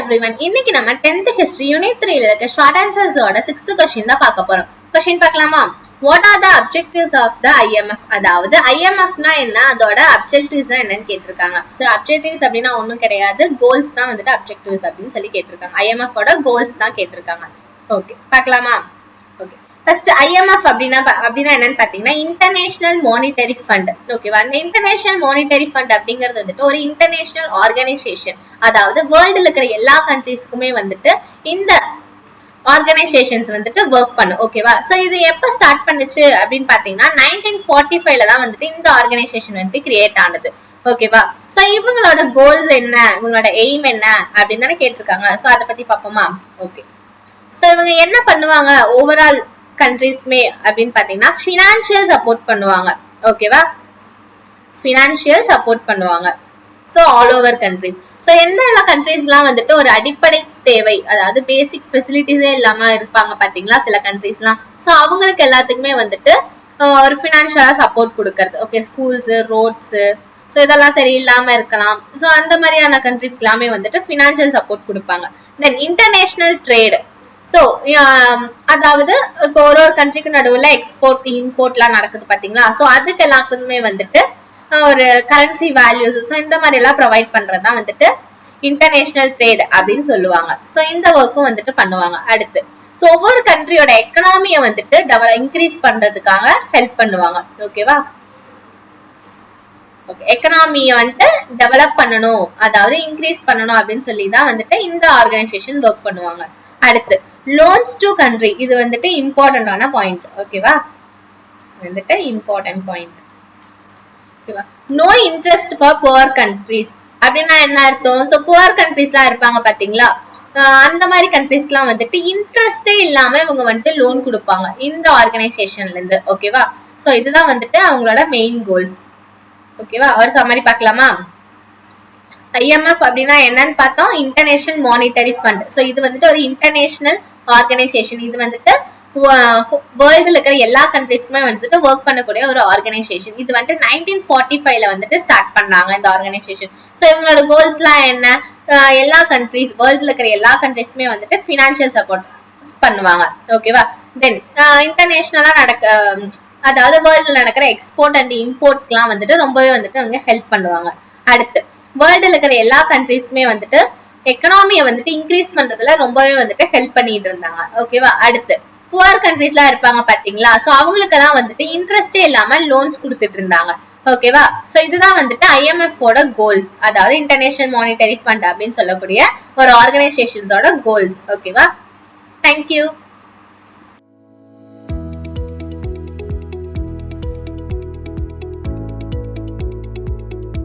everyone. இன்னைக்கு நம்ம 10th history unit 3ல இருக்க short answers ஓட 6th question தான் பார்க்க போறோம். question பார்க்கலாமா? What are the objectives of the IMF? அதாவது IMF னா என்ன, அதோட objectives என்னன்னு கேட்டிருக்காங்க. So objectives அப்படின்னா ஒண்ணும் கிடையாது, goals தான் வந்துட்டு objectives அப்படின்னு சொல்லி கேட்டிருக்காங்க. IMF ஓட goals தான் கேட்டிருக்காங்க. ஓகே, பார்க்கலாமா? ஓகே, ஃபர்ஸ்ட் IMF அப்படின்னா என்னன்னு பாத்தீங்கன்னா இன்டர்நேஷனல் மானிட்டரி ஃபண்ட். ஓகேவா? இந்த இன்டர்நேஷனல் மானிட்டரி ஃபண்ட் அப்படிங்கிறது வந்துட்டு ஒரு இன்டர்நேஷனல் ஆர்கனைசேஷன். அதாவது வேர்ல்டுல இருக்கிற எல்லா கண்ட்ரீஸ்க்குமே வந்துட்டு இந்த ஆர்கனைசேஷன்ஸ் வந்துட்டு ஒர்க் பண்ணும். ஓகேவா? சோ இது எப்ப ஸ்டார்ட் பண்ணுச்சு அப்படின்னு பாத்தீங்கன்னா 1945ல தான் வந்துட்டு இந்த ஆர்கனைசேஷன் வந்துட்டு கிரியேட் ஆனது. ஓகேவா? சோ இவங்களோட கோல்ஸ் என்ன, இவங்களோட எய்ம் என்ன அப்படின்னு தானே கேட்டிருக்காங்க. சோ அதை பத்தி பாப்போமா? ஓகே, சோ இவங்க என்ன பண்ணுவாங்க ஓவரால் கண்ட்ரீஸ்மே அப்படின்னு பாத்தீங்கன்னா ஃபினான்ஷியல் சப்போர்ட் பண்ணுவாங்க. ஓகேவா? ஃபினான்ஷியல் சப்போர்ட் பண்ணுவாங்க. So all over countries. So எந்த எல்லா கண்ட்ரீஸ்லாம் வந்துட்டு ஒரு அடிப்படை தேவை, அதாவது பேசிக் ஃபெசிலிட்டிஸே இல்லாம இருப்பாங்க பாத்தீங்களா சில கண்ட்ரீஸ்லாம். ஸோ அவங்களுக்கு எல்லாத்துக்குமே வந்துட்டு ஒரு ஃபினான்ஷியலா சப்போர்ட் கொடுக்கறது. ஓகே, ஸ்கூல்ஸ், ரோட்ஸ், ஸோ இதெல்லாம் சரியில்லாம இருக்கலாம். ஸோ அந்த மாதிரியான கண்ட்ரிஸ் எல்லாமே வந்துட்டு ஃபினான்ஷியல் சப்போர்ட் கொடுப்பாங்க. தென் இன்டர்நேஷனல் ட்ரேடு. ஸோ அதாவது இப்போ ஒரு கண்ட்ரிக்கு நடுவில் எக்ஸ்போர்ட் இம்போர்ட்லாம் நடக்குது பாத்தீங்களா. ஸோ அதுக்கு எல்லாத்துக்குமே வந்துட்டு ஒரு கரன்சி வேல்யூஸ், ஸோ இந்த மாதிரி எல்லாம் ப்ரொவைட் பண்றதுதான் வந்துட்டு இன்டர்நேஷனல் ட்ரேட் அப்படின்னு சொல்லுவாங்க. ஸோ இந்த ஒர்க்கும் வந்துட்டு பண்ணுவாங்க. அடுத்து ஸோ ஒவ்வொரு கண்ட்ரியோட எக்கனாமியை வந்துட்டு இன்க்ரீஸ் பண்றதுக்காக ஹெல்ப் பண்ணுவாங்க. ஓகேவா? ஓகே, எக்கனாமியை வந்துட்டு டெவலப் பண்ணணும், அதாவது இன்க்ரீஸ் பண்ணணும் அப்படின்னு சொல்லி தான் வந்துட்டு இந்த ஆர்கனைசேஷன் ஒர்க் பண்ணுவாங்க. அடுத்து லோன்ஸ் டு கண்ட்ரி, இது வந்துட்டு இம்பார்ட்டன்டான பாயிண்ட். ஓகேவா? வந்துட்டு இம்பார்ட்டன்ட் பாயிண்ட். ஓகேவா? No interest for poor countries அப்படின்னா என்ன அர்த்தம்? ஸோ புவர் கண்ட்ரிஸ்லாம் இருப்பாங்க பாத்தீங்களா, அந்த மாதிரி கண்ட்ரிஸ்லாம் வந்துட்டு இன்ட்ரெஸ்டே இல்லாம இவங்க வந்துட்டு லோன் கொடுப்பாங்க இந்த ஆர்கனைசேஷன்ல இருந்து. ஓகேவா? ஸோ இதுதான் வந்துட்டு அவங்களோட மெயின் கோல்ஸ். ஓகேவா? ஒரு சம்மரி பார்க்கலாமா? IMF அப்படின்னா என்னன்னு பார்த்தோம், இன்டர்நேஷனல் மானிட்டரி ஃபண்ட். ஸோ இது வந்துட்டு ஒரு இன்டர்நேஷனல் ஆர்கனைசேஷன். இது வந்துட்டு வேர்ல்டுல இருக்கிற எல்லா கண்ட்ரீஸ்க்குமே வந்துட்டு ஒர்க் பண்ணக்கூடிய ஒரு ஆர்கனைசேஷன். இது வந்துட்டு 1945ல வந்துட்டு ஸ்டார்ட் பண்ணாங்க இந்த ஆர்கனைசேஷன். ஸோ இவங்களோட கோல்ஸ்லாம் என்ன, எல்லா கண்ட்ரீஸ், வேர்ல்டுல இருக்கிற எல்லா கண்ட்ரீஸ்க்குமே வந்துட்டு ஃபினான்ஷியல் சப்போர்ட் பண்ணுவாங்க. ஓகேவா? தென் இன்டர்நேஷனலா அதாவது வேர்ல்டுல நடக்கிற எக்ஸ்போர்ட் அண்ட் இம்போர்ட்லாம் வந்துட்டு ரொம்பவே வந்துட்டு அவங்க ஹெல்ப் பண்ணுவாங்க. அடுத்து வேர்ல்டுல இருக்கிற எல்லா கண்ட்ரீஸ்க்குமே வந்துட்டு எக்கனாமியை வந்துட்டு இன்க்ரீஸ் பண்றதுல ரொம்பவே வந்துட்டு ஹெல்ப் பண்ணிட்டு இருந்தாங்க. ஓகேவா? அடுத்து புவர் கண்ட்ரீஸ்லாம் இருப்பாங்க பாத்தீங்களா, சோ அவங்களுக்கெல்லாம் வந்துட்டு இன்ட்ரெஸ்டே இல்லாம லோன்ஸ் கொடுத்துட்டு இருந்தாங்க. ஓகேவா? சோ இதுதான் வந்துட்டு IMF ஓட கோல்ஸ், அதாவது இன்டர்நேஷனல் மானிட்டரி ஃபண்ட் அப்படின்னு சொல்லக்கூடிய ஒரு ஆர்கனைசேஷன்ஸோட கோல்ஸ். ஓகேவா? தேங்க்யூ.